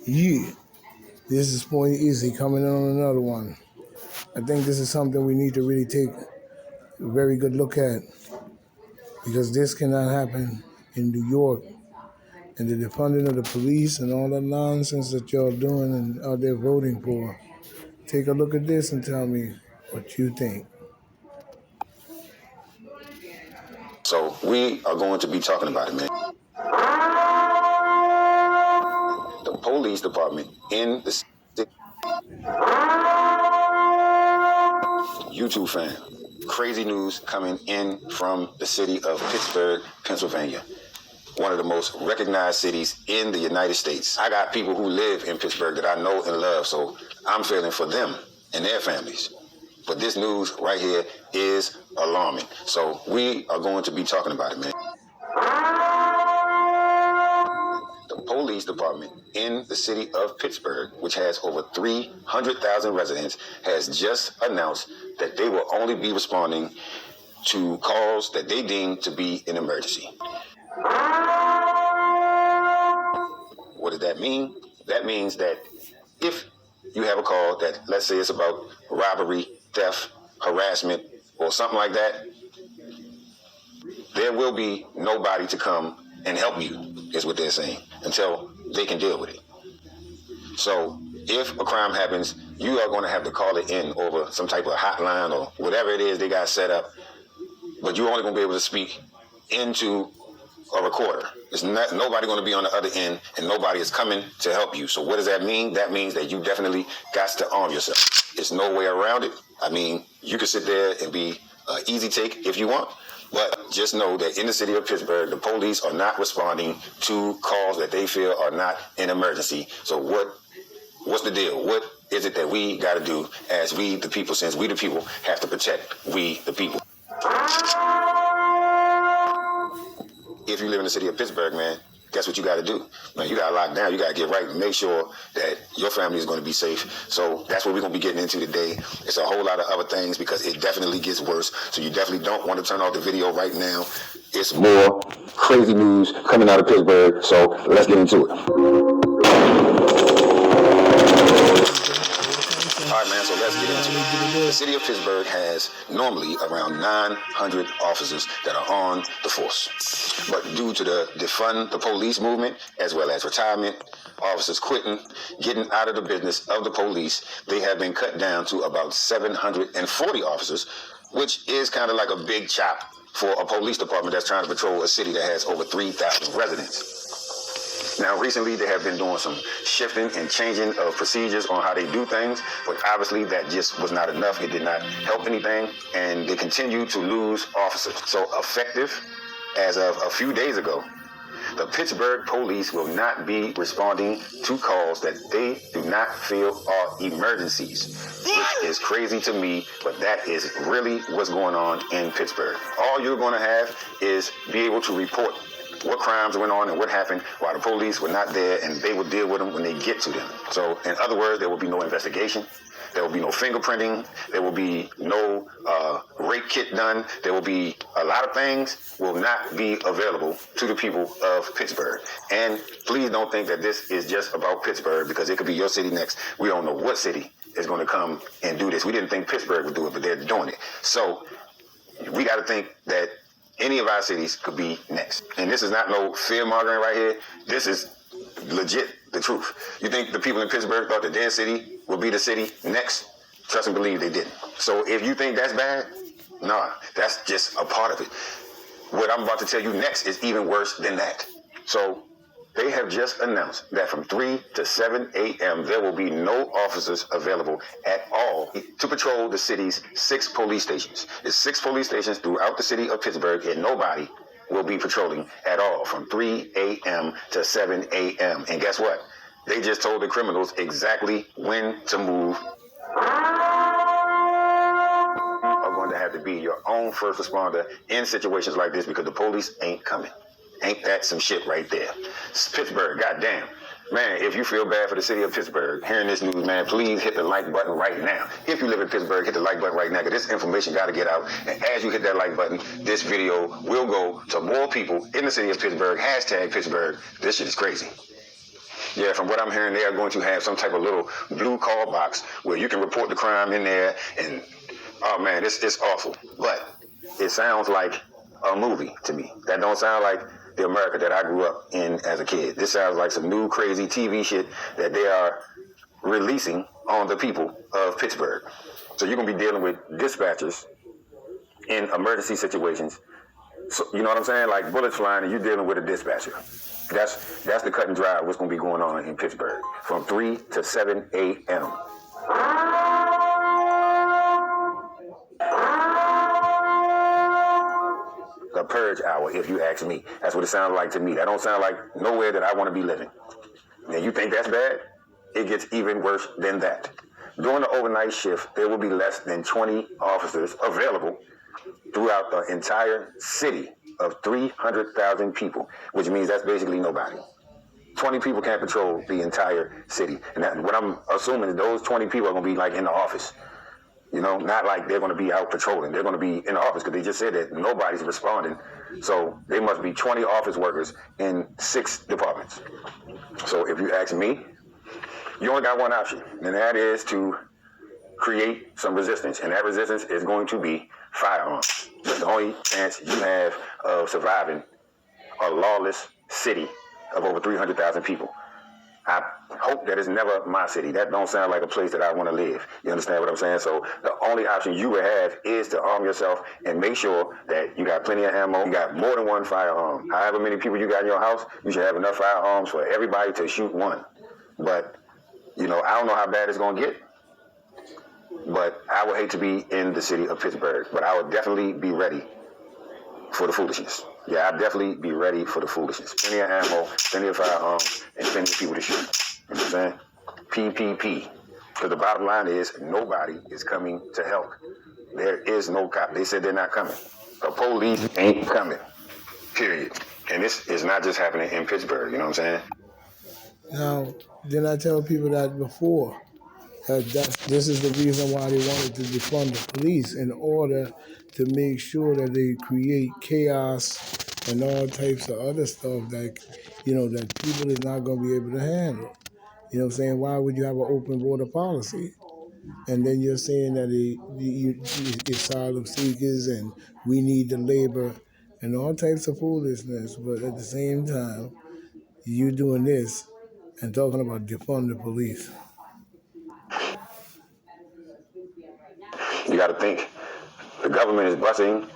Yeah, this is Point Easy coming in on another one. I think this is something we need to really take a very good look at because this cannot happen in New York. And the defunding of the police and all that nonsense that y'all doing and out there voting for. Take a look at this and tell me what you think. So we are going to be talking about it, man. The police department in the city. YouTube fan. Crazy news coming in from the city of Pittsburgh, Pennsylvania. One of the most recognized cities in the United States. I got people who live in Pittsburgh that I know and love, so I'm feeling for them and their families. But this news right here is alarming. So we are going to be talking about it, man. The police department in the city of Pittsburgh, which has over 300,000 residents, has just announced that they will only be responding to calls that they deem to be an emergency. What does that mean? That means that if you have a call that, let's say it's about robbery, theft, harassment, or something like that, there will be nobody to come and help you, is what they're saying, until they can deal with it. So if a crime happens, you are going to have to call it in over some type of hotline or whatever it is they got set up, but you're only going to be able to speak into a recorder. It's not nobody going to be on the other end, and nobody is coming to help you. So what does that mean? That means that you definitely got to arm yourself. There's no way around it. I mean, you can sit there and be easy take if you want, but just know that in the city of Pittsburgh, the police are not responding to calls that they feel are not an emergency. So what's the deal? What is it that we got to do as we the people, since we the people have to protect we the people? If you live in the city of Pittsburgh, man, guess what you got to do? Man, you got to lock down. You got to get right and make sure that your family is going to be safe. So that's what we're going to be getting into today. It's a whole lot of other things because it definitely gets worse. So you definitely don't want to turn off the video right now. It's more crazy news coming out of Pittsburgh. So let's get into it. All right, man, so let's get into it. The city of Pittsburgh has normally around 900 officers that are on the force. But due to the defund the police movement, as well as retirement, officers quitting, getting out of the business of the police, they have been cut down to about 740 officers, which is kind of like a big chop for a police department that's trying to patrol a city that has over 3,000 residents. Now, recently, they have been doing some shifting and changing of procedures on how they do things, but obviously that just was not enough. It did not help anything, and they continue to lose officers. So effective as of a few days ago, the Pittsburgh police will not be responding to calls that they do not feel are emergencies, which is crazy to me, but that is really what's going on in Pittsburgh. All you're going to have is be able to report what crimes went on and what happened while the police were not there, and they will deal with them when they get to them. So in other words, there will be no investigation. There will be no fingerprinting. There will be no rape kit done. There will be a lot of things will not be available to the people of Pittsburgh. And please don't think that this is just about Pittsburgh, because it could be your city next. We don't know what city is going to come and do this. We didn't think Pittsburgh would do it, but they're doing it. So we got to think that any of our cities could be next. And this is not no fear-mongering right here. This is legit the truth. You think the people in Pittsburgh thought that their city would be the city next? Trust and believe they didn't. So if you think that's bad, nah, that's just a part of it. What I'm about to tell you next is even worse than that. So they have just announced that from 3 to 7 a.m. there will be no officers available at all to patrol the city's 6 police stations. There's 6 police stations throughout the city of Pittsburgh, and nobody will be patrolling at all from 3 a.m. to 7 a.m. And guess what? They just told the criminals exactly when to move. Are going to have to be your own first responder in situations like this, because the police ain't coming. Ain't that some shit right there? It's Pittsburgh, goddamn. Man, if you feel bad for the city of Pittsburgh, hearing this news, man, please hit the like button right now. If you live in Pittsburgh, hit the like button right now, because this information got to get out. And as you hit that like button, this video will go to more people in the city of Pittsburgh. Hashtag Pittsburgh. This shit is crazy. Yeah, from what I'm hearing, they are going to have some type of little blue call box where you can report the crime in there. And oh man, it's awful. But it sounds like a movie to me. That don't sound like the America that I grew up in as a kid. This sounds like some new crazy TV shit that they are releasing on the people of Pittsburgh. So you're gonna be dealing with dispatchers in emergency situations. So you know what I'm saying? Like bullets flying, and you're dealing with a dispatcher. That's the cut and dry of what's gonna be going on in Pittsburgh from 3 to 7 a.m. The purge hour, if you ask me. That's what it sounds like to me. That don't sound like nowhere that I want to be living. And you think that's bad? It gets even worse than that. During the overnight shift, there will be less than 20 officers available throughout the entire city of 300,000 people, which means that's basically nobody. 20 people can't patrol the entire city. And what I'm assuming is those 20 people are going to be like in the office. You know, not like they're going to be out patrolling. They're going to be in the office because they just said that nobody's responding. So they must be 20 office workers in 6 departments. So if you ask me, you only got one option, and that is to create some resistance. And that resistance is going to be firearms. That's the only chance you have of surviving a lawless city of over 300,000 people. I hope that it's never my city. That don't sound like a place that I want to live. You understand what I'm saying? So the only option you would have is to arm yourself and make sure that you got plenty of ammo. You got more than one firearm. However many people you got in your house, you should have enough firearms for everybody to shoot one. But, you know, I don't know how bad it's going to get. But I would hate to be in the city of Pittsburgh. But I would definitely be ready for the foolishness. Yeah, I'd definitely be ready for the foolishness. Plenty of ammo, plenty of firearms, and plenty of people to shoot. You know what I'm saying? PPP. Because the bottom line is nobody is coming to help. There is no cop. They said they're not coming. The police ain't coming. Period. And this is not just happening in Pittsburgh. You know what I'm saying? Now, didn't I tell people that before? This is the reason why they wanted to defund the police, in order to make sure that they create chaos and all types of other stuff that, you know, that people is not going to be able to handle. You know what I'm saying? Why would you have an open border policy? And then you're saying that it's asylum seekers and we need the labor and all types of foolishness. But at the same time, you doing this and talking about defund the police. You got to think. The government is busing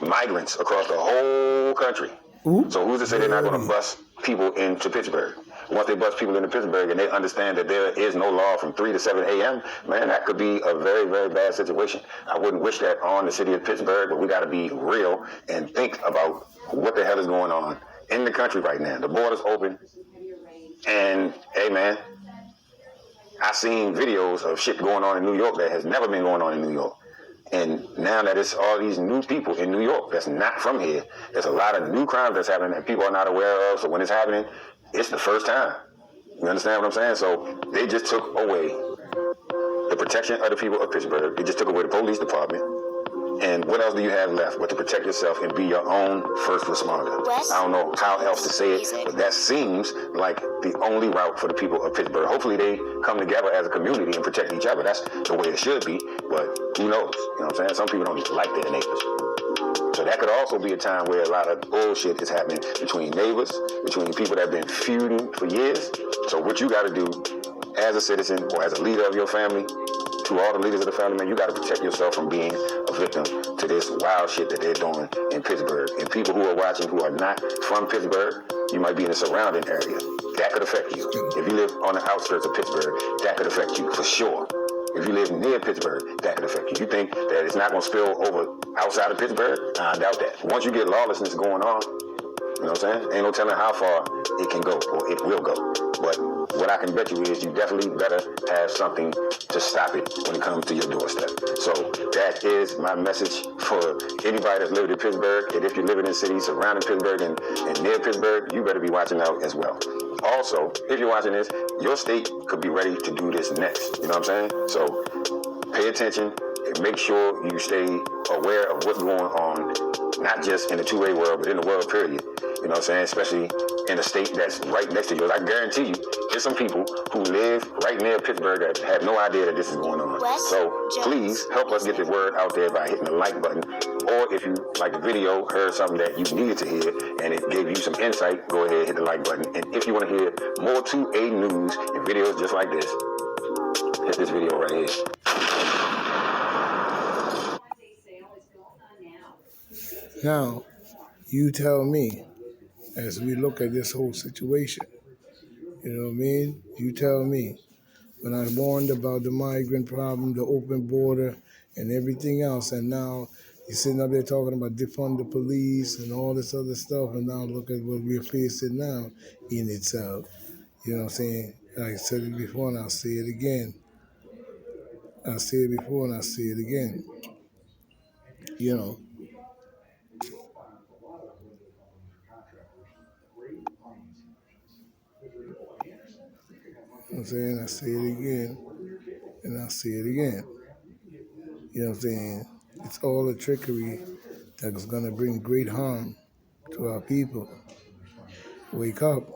migrants across the whole country. Ooh. So who's to say they're not going to bus people into Pittsburgh? Once they bus people into Pittsburgh and they understand that there is no law from 3 to 7 a.m., man, that could be a very, very bad situation. I wouldn't wish that on the city of Pittsburgh, but we got to be real and think about what the hell is going on in the country right now. The border's open, and, hey, man, I seen videos of shit going on in New York that has never been going on in New York. And now that it's all these new people in New York that's not from here, there's a lot of new crimes that's happening that people are not aware of. So when it's happening, it's the first time. You understand what I'm saying? So they just took away the protection of the people of Pittsburgh. They just took away the police department. And what else do you have left but to protect yourself and be your own first responder? West? I don't know how else to say it, but that seems like the only route for the people of Pittsburgh. Hopefully they come together as a community and protect each other. That's the way it should be, but who knows? You know what I'm saying? Some people don't even like their neighbors. So that could also be a time where a lot of bullshit is happening between neighbors, between people that have been feuding for years. So what you got to do as a citizen or as a leader of your family, to all the leaders of the family, man, you got to protect yourself from being a victim to this wild shit that they're doing in Pittsburgh. And people who are watching who are not from Pittsburgh, you might be in the surrounding area. That could affect you. If you live on the outskirts of Pittsburgh, that could affect you for sure. If you live near Pittsburgh, that could affect you. You think that it's not going to spill over outside of Pittsburgh? I doubt that. Once you get lawlessness going on, you know what I'm saying? Ain't no telling how far it can go or it will go. But what I can bet you is you definitely better have something to stop it when it comes to your doorstep. So that is my message for anybody that's living in Pittsburgh. And if you're living in cities surrounding Pittsburgh and near Pittsburgh, you better be watching out as well. Also, if you're watching this, your state could be ready to do this next. You know what I'm saying? So pay attention and make sure you stay aware of what's going on, not just in the 2A world, but in the world, period. You know what I'm saying? Especially in a state that's right next to yours. I guarantee you, there's some people who live right near Pittsburgh that have no idea that this is going on. So please help us get the word out there by hitting the like button. Or if you like the video, heard something that you needed to hear, and it gave you some insight, go ahead, hit the like button. And if you want to hear more 2A news and videos just like this, hit this video right here. Now, you tell me, as we look at this whole situation, you know what I mean? You tell me. When I warned about the migrant problem, the open border, and everything else, and now you're sitting up there talking about defund the police and all this other stuff, and now look at what we're facing now in itself. You know what I'm saying? Like I said it before, and I'll say it again. I'll say it before, and I'll say it again. You know. I'm saying, I say it again, and I'll say it again. You know what I'm saying? It's all a trickery that is going to bring great harm to our people. Wake up.